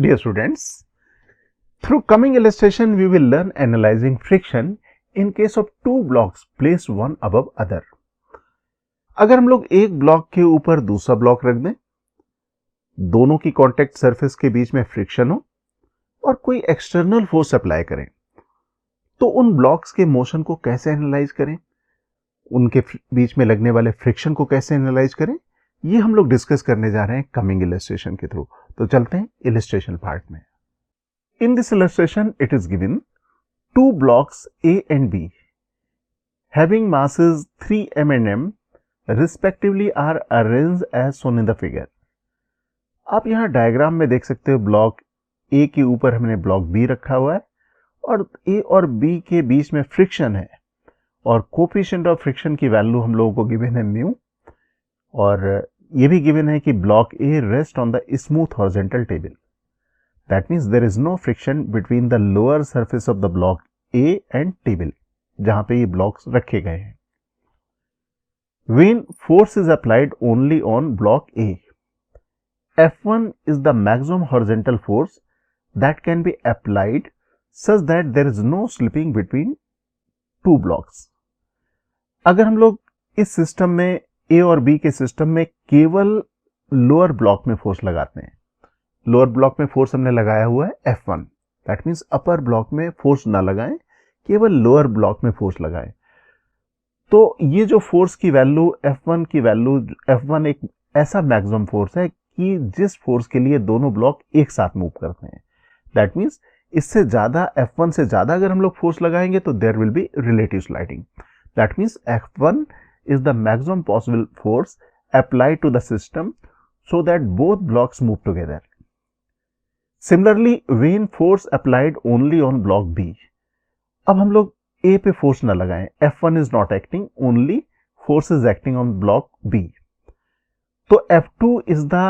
Dear students, through coming illustration we will learn analyzing friction in case of two blocks placed one above other. अगर हम लोग एक block के ऊपर दूसरा ब्लॉक रख दें, दोनों की कांटेक्ट सरफेस के बीच में फ्रिक्शन हो और कोई एक्सटर्नल फोर्स अप्लाई करें, तो उन ब्लॉक्स के मोशन को कैसे एनालाइज करें, उनके बीच में लगने वाले फ्रिक्शन को कैसे एनालाइज करें, ये हम लोग डिस्कस करने जा रहे हैं कमिंग इलस्ट्रेशन के थ्रू। तो चलते हैं इलस्ट्रेशन पार्ट में। In this illustration, it is given two blocks A and B having masses 3m and m respectively are arranged as shown in the figure. आप यहाँ डायग्राम में देख सकते हो ब्लॉक A के ऊपर हमने ब्लॉक B रखा हुआ है और A और B के बीच में फ्रिक्शन है और कोफिशिएंट ऑफ फ्रिक्शन की वैल्यू हम लोगों को गिवन है म्यू और ये भी गिवन है कि block A rest on the smooth horizontal table. That means there is no friction between the lower surface of the block A and table, जहां पे ये blocks रखे गए हैं. When force is applied only on block A, F1 is the maximum horizontal force that can be applied such that there is no slipping between two blocks. अगर हम लोग इस सिस्टम में A और B के सिस्टम में केवल lower block में फोर्स लगाते हैं, लोअर ब्लॉक में फोर्स हमने लगाया हुआ है F1, that means upper block में फोर्स ना लगाएं, केवल लोअर ब्लॉक में फोर्स लगाएं, तो ये जो फोर्स की वैल्यू F1 की वैल्यू, F1 एक ऐसा मैक्सिमम फोर्स है कि जिस फोर्स के लिए दोनों ब्लॉक एक साथ मूव करते हैं. दैट मीन्स इससे ज्यादा, F1 से ज्यादा अगर हम लोग फोर्स लगाएंगे तो there will be relative sliding. That means F1 is the maximum possible force applied to the system so that both blocks move together. Similarly, when force applied only on block B, अब हम लोग A पे force ना लगाएं, F1 is not acting, only force is acting on block B. तो F2 is the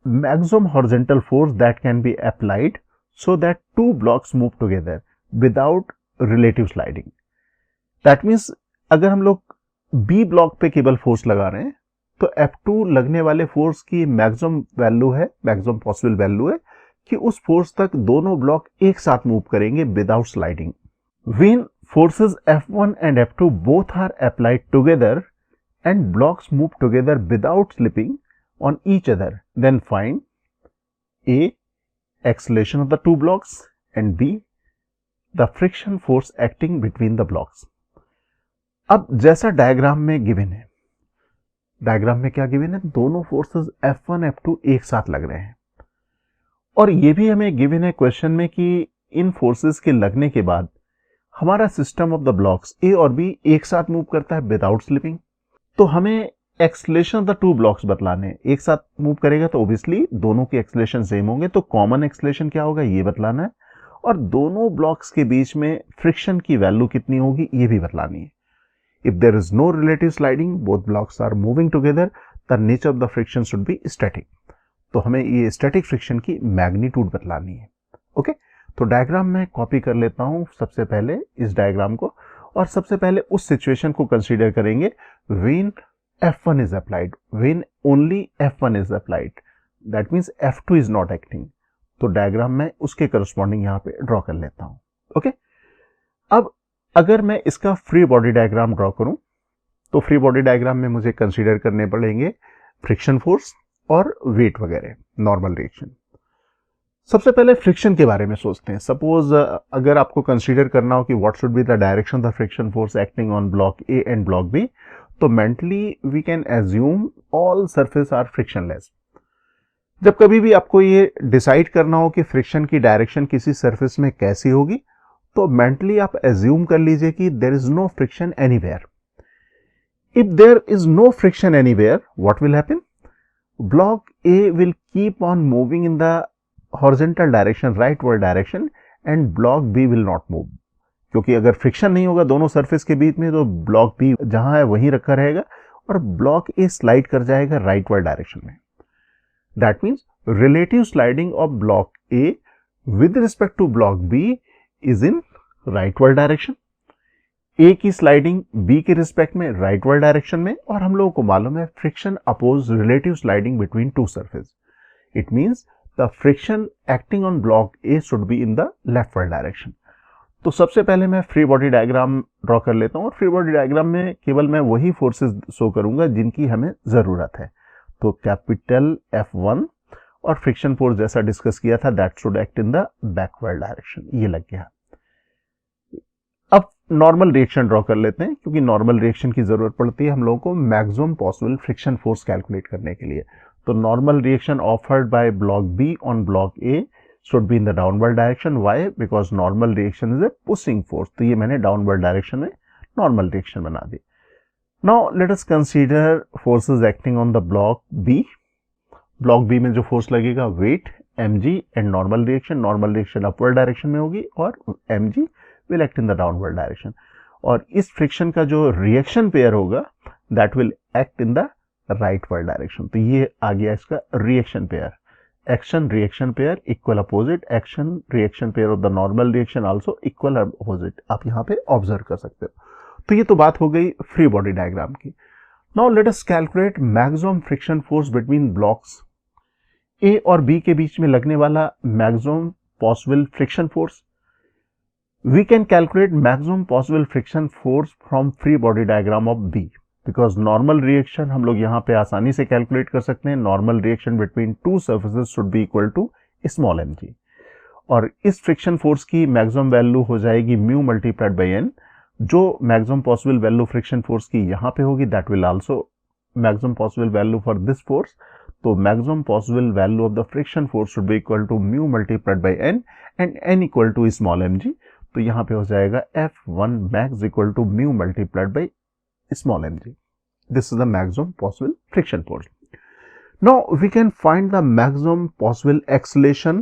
maximum horizontal force that can be applied so that two blocks move together without relative sliding. That means अगर हम लोग B block पे केवल force लगा रहे हैं तो F2 लगने वाले फोर्स की मैक्सिमम वैल्यू है, मैक्सिमम पॉसिबल वैल्यू है कि उस फोर्स तक दोनों ब्लॉक एक साथ मूव करेंगे without sliding. When forces F1 and F2 both are applied together and blocks move together without slipping on each other, then find A. acceleration of the two blocks and B. the friction force acting between the blocks. अब जैसा diagram में given है, diagram में क्या given है, दोनों forces F1 F2 एक साथ लग रहे हैं और ये भी हमें गिवन है क्वेश्चन में कि इन फोर्सेस के लगने के बाद हमारा system of the blocks A और B एक साथ मूव करता है विदाउट स्लिपिंग. तो हमें acceleration of the two blocks बतलाने, एक साथ मूव करेगा तो ऑब्वियसली दोनों के एक्सेलरेशन सेम होंगे, तो कॉमन एक्सेलरेशन क्या होगा ये बतलाना है और दोनों ब्लॉक्स के बीच में फ्रिक्शन की वैल्यू कितनी होगी ये भी बतलानी है. If there is no relative sliding, both blocks are moving together, the nature of the friction should be static. तो हमें ये स्टैटिक फ्रिक्शन की मैग्नीट्यूड बतलानी है. ओके, तो डायग्राम में कॉपी कर लेता हूं सबसे पहले इस डायग्राम को और सबसे पहले उस सिचुएशन को कंसीडर करेंगे when F1 is applied, when only F1 is applied, that means F2 is not acting. तो डायग्राम में उसके करस्पॉन्डिंग यहाँ पे ड्रॉ कर लेता हूं. ओके, अब अगर मैं इसका फ्री बॉडी डायग्राम ड्रॉ करूं तो फ्री बॉडी डायग्राम में मुझे कंसीडर करने पड़ेंगे फ्रिक्शन फोर्स और वेट वगैरह, नॉर्मल रिएक्शन. सबसे पहले फ्रिक्शन के बारे में सोचते हैं. सपोज अगर आपको कंसीडर करना हो कि what should be the direction of the friction force acting on block A and block B, तो mentally we can assume all surface are frictionless. जब कभी भी आपको ये डिसाइड करना हो कि फ्रिक्शन की डायरेक्शन किसी सरफेस में कैसी होगी, तो मेंटली आप एज्यूम कर लीजिए कि there is no friction anywhere. If there is no friction anywhere, what will happen? Block A will keep on moving in the horizontal direction, rightward direction, and block B will not move. क्योंकि अगर friction नहीं होगा दोनों surface के बीच में तो block B जहां है वहीं रखा रहेगा और ब्लॉक ए स्लाइड कर जाएगा राइटवर्ड डायरेक्शन में. That means relative sliding of block A with respect to block B is in rightward direction. A की स्लाइडिंग बी के रिस्पेक्ट में राइटवर्ड डायरेक्शन में, और हम लोगों को मालूम है friction oppose relative sliding between two surface. It means the friction acting on block A should be in the leftward direction. तो सबसे पहले मैं फ्री बॉडी डायग्राम ड्रॉ कर लेता हूँ और फ्री बॉडी डायग्राम में केवल मैं वही फोर्सेस शो करूंगा जिनकी हमें ज़रूरत है। तो कैपिटल F1 और फ्रिक्शन फोर्स जैसा डिस्कस किया था that should act in the backward direction, ये लग गया। अब नॉर्मल रिएक्शन ड्रॉ कर लेते हैं क्योंकि नॉर्मल रिएक्शन की जरूरत पड़ती है हम लोगों को maximum possible friction force calculate करने के लिए। तो normal reaction offered by block be on block A should be in the downward direction. Why? Because normal reaction is a pushing force. तो ये मैंने downward direction में normal reaction बना दी। Now let us consider forces acting on the block B. Block B में जो force लगेगा weight mg and normal reaction upward direction में होगी और mg will act in the downward direction. और इस friction का जो reaction pair होगा that will act in the rightward direction. तो ये आ गया इसका reaction pair. Action reaction pair equal opposite, action reaction pair of the normal reaction also equal opposite, आप यहाँ पे ऑब्जर्व कर सकते हो। तो ये तो बात हो गई फ्री बॉडी डायग्राम की। Now let us calculate maximum friction force between blocks A और बी के बीच में लगने वाला maximum possible friction force. We can calculate maximum possible friction force from free body diagram of B because normal reaction हम लोग यहाँ पे आसानी से कैलकुलेट कर सकते हैं। Normal reaction between two surfaces should be equal to small mg और इस फ्रिक्शन फोर्स की मैक्सिमम वैल्यू हो जाएगी म्यू मल्टीप्लाइड बाई एन। जो maximum possible value friction force की यहाँ पे होगी that will also maximum possible value for this force. तो maximum possible value of the friction force should be equal to mu multiplied by N and N equal to small mg। तो यहाँ पे हो जाएगा F1 max equal to mu multiplied by small mg. This is the maximum possible friction force. Now we can find the maximum possible acceleration.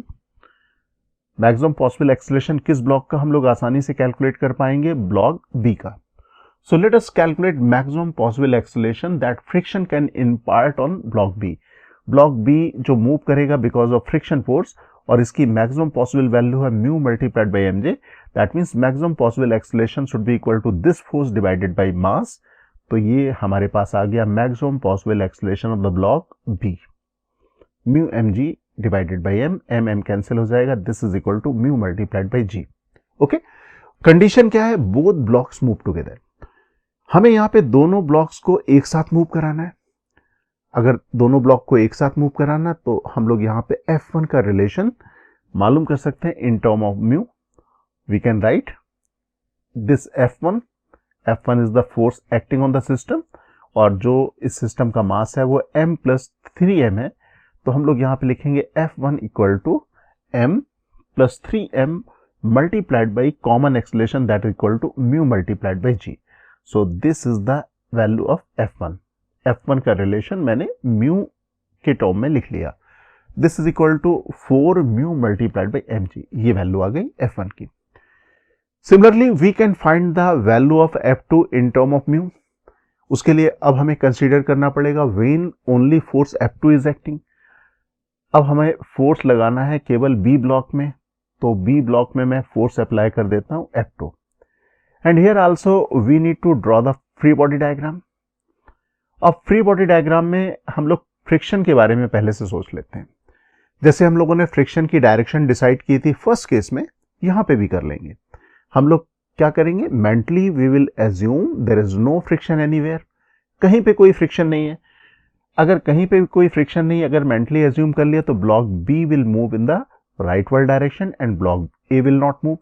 Maximum possible acceleration किस block का हम लोग आसानी से कैलकुलेट कर पाएंगे? ब्लॉक बी का। So let us calculate maximum possible acceleration that friction can impart on block B. Block B जो मूव करेगा because of friction force और इसकी maximum possible value है mu multiplied by mj. That means maximum possible acceleration should be equal to this force divided by mass. तो ये हमारे पास आ गया maximum possible acceleration of the block B mu mg divided by m cancel हो जाएगा। This is equal to mu multiplied by g। Okay, condition क्या है? Both blocks move together. हमें यहाँ पे दोनों ब्लॉक्स को एक साथ मूव कराना है। अगर दोनों ब्लॉक को एक साथ मूव कराना तो हम लोग यहाँ पे F1 का रिलेशन मालूम कर सकते हैं in term of mu. We can write this F1 is the force acting on the system और जो इस सिस्टम का मास है वो m प्लस 3m है। तो हम लोग यहाँ पे लिखेंगे F1 equal to m plus 3m multiplied by common acceleration that equal to mu multiplied by g। So this is the value of F1। F1 का रिलेशन मैंने म्यू के टर्म में लिख लिया। This is equal to 4 mu multiplied by mg। ये value आ गई F1 की। Similarly, we can find the value of F2 in term of mu. उसके लिए अब हमें कंसीडर करना पड़ेगा when only force F2 is acting. अब हमें फोर्स लगाना है केवल B ब्लॉक में, तो B ब्लॉक में मैं फोर्स अप्लाई कर देता हूं F2. And here also we need to draw the free body diagram. अब फ्री बॉडी डायग्राम में हम लोग फ्रिक्शन के बारे में पहले से सोच लेते हैं। जैसे हम लोगों ने फ्रिक्शन की डायरेक्शन डिसाइड की थी फर्स्ट केस में, यहां पे भी कर लेंगे। हम लोग क्या करेंगे? Mentally we will assume there is no friction anywhere. कहीं पे कोई फ्रिक्शन नहीं है। अगर कहीं पे कोई फ्रिक्शन नहीं, अगर मेंटली एज्यूम कर लिया तो block B will move in the rightward direction and block A will not move.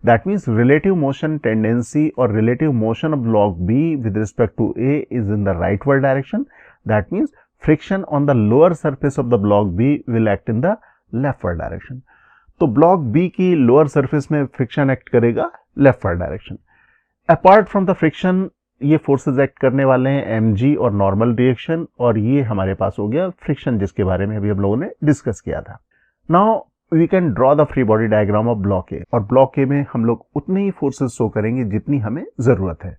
That means relative motion tendency और relative motion of block B with respect to A is in the rightward direction. That means friction on the lower surface of the block B will act in the leftward direction. तो block B की lower surface में friction act करेगा leftward direction. Apart from the friction ये forces act करने वाले हैं mg और normal reaction, और ये हमारे पास हो गया फ्रिक्शन जिसके बारे में अभी हम लोगों ने डिस्कस किया था। Now we can draw the free body diagram of block A, और ब्लॉक ए में हम लोग उतने ही फोर्सेस शो करेंगे जितनी हमें जरूरत है।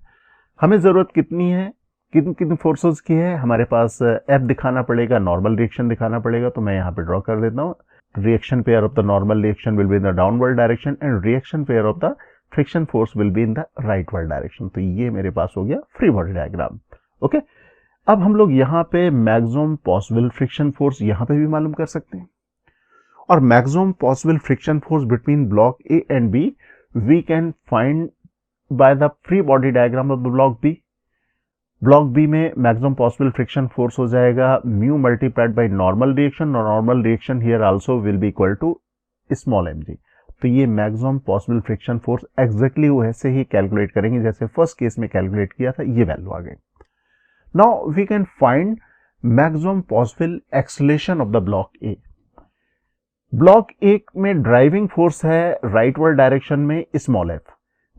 हमें जरूरत कितनी है, किन फोर्सेस की है? हमारे पास एफ दिखाना पड़ेगा, नॉर्मल रिएक्शन दिखाना पड़ेगा, तो मैं यहाँ पे ड्रॉ कर देता हूँ। Reaction pair of the normal reaction will be in the downward direction and reaction pair of the friction force will be in the rightward direction. तो ये मेरे पास हो गया फ्री बॉडी डायग्राम। ओके, अब हम लोग यहाँ पे मैक्सिमम पॉसिबल फ्रिक्शन फोर्स यहाँ पे भी मालूम कर सकते हैं, और maximum possible friction force between block A and B we can find by the free body diagram of the block B. Block B में मैक्सिमम पॉसिबल फ्रिक्शन फोर्स हो जाएगा mu multiplied by normal reaction, और normal reaction here also will be equal to small mg। तो ये maximum possible friction force exactly वैसे ही calculate करेंगे जैसे फर्स्ट केस में कैलकुलेट किया था, ये वैल्यू आ गई। Now we can find maximum possible acceleration of the block A. Block A में ड्राइविंग फोर्स है राइटवर्ड डायरेक्शन में स्मॉल एफ,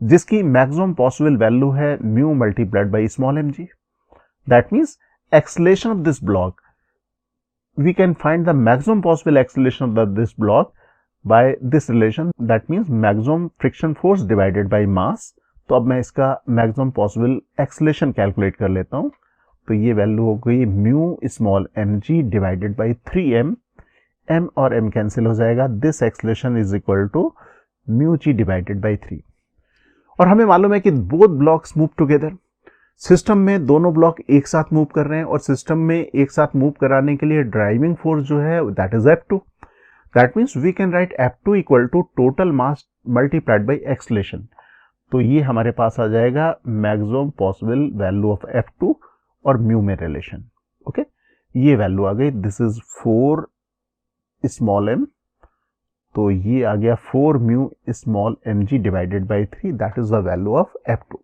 जिसकी मैक्सिमम पॉसिबल वैल्यू है mu multiplied by small mg। That means acceleration of this block, we can find the maximum possible acceleration of this block by this relation, that means maximum friction force divided by mass। तो अब मैं इसका maximum possible acceleration calculate कर लेता हूं। तो ये value हो गई mu small mg divided by 3m, m और m कैंसिल हो जाएगा। This acceleration is equal to mu g divided by 3। और हमें मालूम है कि both blocks move together, system में दोनों ब्लॉक एक साथ मूव कर रहे हैं, और सिस्टम में एक साथ मूव कराने के लिए ड्राइविंग फोर्स जो है that is F2। That means we can write F2 equal to total mass multiplied by acceleration. तो ये हमारे पास आ जाएगा maximum possible value of F2 और म्यू में रिलेशन। ओके, ये वैल्यू आ गई, दिस इज 4 स्मॉल m, तो ये आ गया 4 mu small mg divided by 3, that is the value of F2।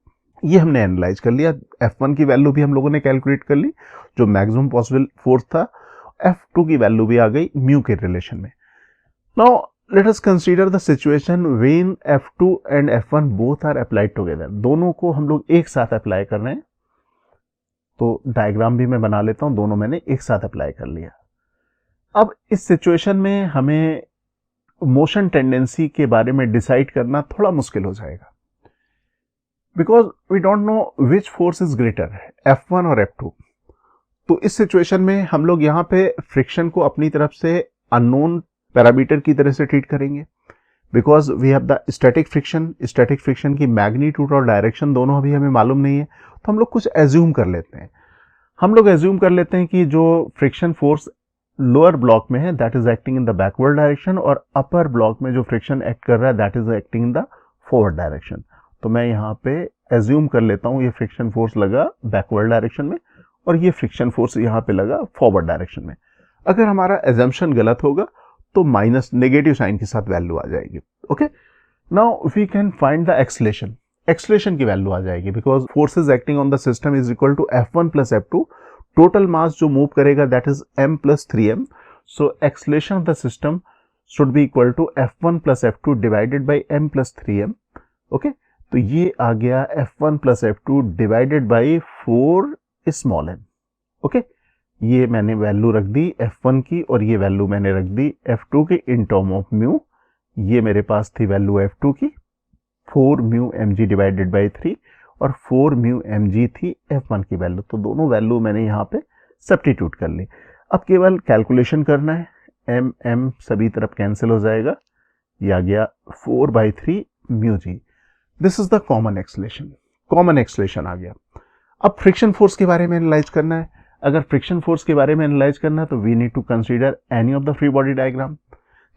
ये हमने एनालाइज कर लिया। F1 की वैल्यू भी हम लोगों ने कैलकुलेट कर ली जो मैक्सिमम पॉसिबल फोर्स था, F2 की वैल्यू भी आ गई म्यू के रिलेशन में। Now let us consider the situation when F2 and F1 both are applied together. दोनों को हम लोग एक साथ अप्लाई कर रहे हैं, तो डायग्राम भी मैं बना लेता हूं, दोनों मैंने एक साथ अप्लाई कर लिया। अब इस सिचुएशन में हमें मोशन टेंडेंसी के बारे में डिसाइड करना थोड़ा मुश्किल हो जाएगा, because we don't know which force is greater, F1 और F2। तो इस सिचुएशन में हम लोग यहाँ पे फ्रिक्शन को अपनी तरफ से अननोन पैरामीटर की तरह से ट्रीट करेंगे, because we have the static friction. Static friction की मैग्नीट्यूड और डायरेक्शन दोनों अभी हमें मालूम नहीं है, तो हम लोग कुछ एज्यूम कर लेते हैं। हम लोग एज्यूम कर लेते हैं कि जो फ्रिक्शन फोर्स लोअर ब्लॉक में है that is acting in the backward direction, और अपर ब्लॉक में जो फ्रिक्शन एक्ट कर रहा है that is acting in the forward direction. तो मैं यहाँ पे एज्यूम कर लेता हूँ ये फ्रिक्शन फोर्स लगा बैकवर्ड डायरेक्शन में, और ये फ्रिक्शन फोर्स यहाँ पे लगा फॉरवर्ड डायरेक्शन में। अगर हमारा एजम्पशन गलत होगा तो माइनस नेगेटिव साइन के साथ वैल्यू आ जाएगी। Okay, now we can find the acceleration. Acceleration की वैल्यू आ जाएगी because forces acting on the system is equal to F1 plus F2। Total mass जो मूव करेगा that is m plus 3m। So acceleration of the system should be equal to F1 plus F2 divided by m plus 3m। Okay, तो ये आ गया F1 plus F2 divided by 4 small m। Okay, ये मैंने value रख दी F1 की, और ये वैल्यू मैंने रख दी F2 की इन टर्म ऑफ म्यू। ये मेरे पास थी वैल्यू F2 की 4 म्यू mg डिवाइडेड बाई 3, और 4 म्यू mg थी F1 की वैल्यू। तो दोनों वैल्यू मैंने यहाँ पे सब्स्टिट्यूट कर ली। अब केवल कैलकुलेशन करना है, m सभी तरफ कैंसिल हो जाएगा, ये आ गया 4/3 mu g. This is the common acceleration. Common acceleration आ गया। अब फ्रिक्शन फोर्स के बारे में एनालाइज करना है। अगर फ्रिक्शन फोर्स के बारे में एनालाइज करना है तो we need to consider any of the free body diagram,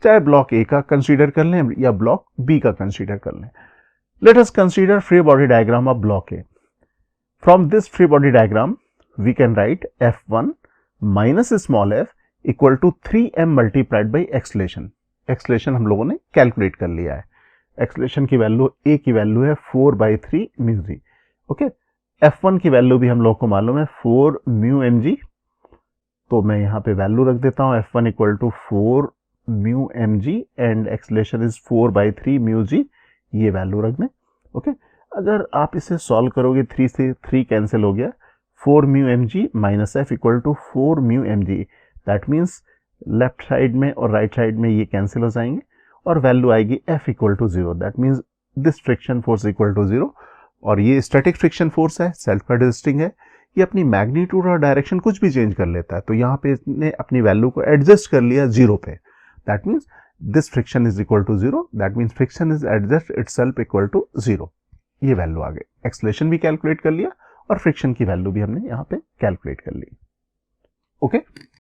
चाहे ब्लॉक ए का कंसीडर कर लें या ब्लॉक बी का कंसीडर कर लें। Let us consider free body diagram of block A. From this free body diagram we can write F1 minus small f equal to 3m multiplied by acceleration. Acceleration हम लोगों ने calculate कर लिया है। Acceleration की value a की value है 4/3 mu जी। Okay, F1 की वैल्यू भी हम लोग को मालूम है 4 म्यू mg। तो मैं यहाँ पे वैल्यू रख देता हूँ F1 equal to 4 mu mg and acceleration is 4/3 mu g. ये वैल्यू रख दें। ओके, अगर आप इसे सॉल्व करोगे 3 से 3 कैंसिल हो गया, 4 mu mg minus f equal to 4 mu mg। That means left side में और राइट साइड में ये कैंसिल हो जाएंगे, और वैल्यू आएगी f equal to 0। That means this friction force equal to 0। और ये स्टैटिक फ्रिक्शन फोर्स है, सेल्फ एडजस्टिंग है, ये अपनी मैग्नीट्यूड और डायरेक्शन कुछ भी चेंज कर लेता है। तो यहाँ पे इसने अपनी वैल्यू को एडजस्ट कर लिया 0 पे। That means this friction is equal to 0। That means friction is adjust itself equal to 0। ये वैल्यू आ गई। एक्सेलरेशन भी कैलकुलेट कर लिया और फ्रिक्शन की वैल्यू भी हमने यहाँ पे कैलकुलेट कर ली। ओके।